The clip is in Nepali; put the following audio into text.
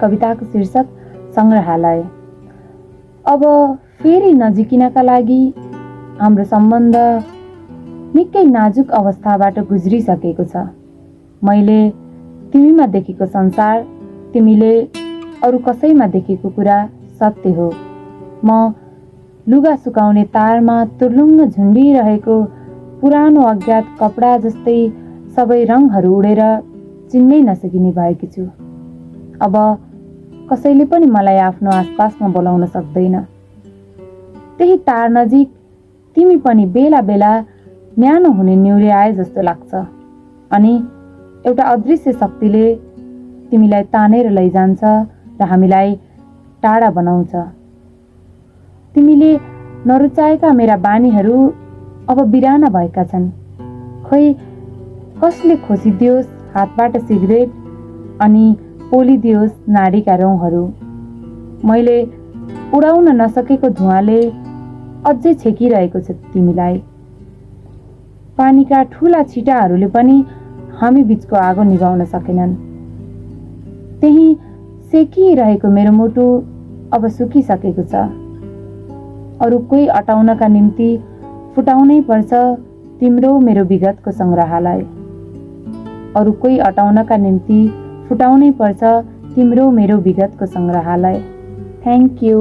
कविताको शीर्षक सङ्ग्रहालय। अब फेरि नजिकिनका लागि हाम्रो सम्बन्ध निकै नाजुक अवस्थाबाट गुज्रिसकेको छ। मैले तिमीमा देखेको संसार तिमीले अरू कसैमा देखेको कुरा सत्य हो। म लुगा सुकाउने तारमा तुर्लुङ्ग झुन्डिरहेको पुरानो अज्ञात कपडा जस्तै सबै रङहरू उडेर चिन्नै नसकिने भएकी छु। अब कसैले पनि मलाई आफ्नो आसपासमा बोलाउन सक्दैन। त्यही तार नजिक तिमी पनि बेला बेला न्यानो हुने न्युरे आए जस्तो लाग्छ अनि एउटा अदृश्य शक्तिले तिमीलाई तानेर लैजान्छ र हामीलाई टाढा बनाउँछ। तिमीले नरुचाएका मेरा बानीहरू अब बिराना भएका छन्। खोइ कसले खोसिदियोस् हातबाट सिगरेट अनि पोलिदियोस् नाडीका रौँहरू। मैले उडाउन नसकेको धुवाले अझै छेकिरहेको छ तिमीलाई। पानीका ठुला छिटाहरूले पनि हामी बीचको आगो निभाउन सकेनन्। त्यही सेकिरहेको मेरो मुटु अब सुकिसकेको छ। अरू कोही अटाउनका निम्ति फुटाउनै पर्छ तिम्रो मेरो विगतको सङ्ग्रहालय। अरू कोही अटाउनका निम्ति फुटाउनै पर्छ तिम्रो मेरो विगतको सङ्ग्रहालय। Thank you.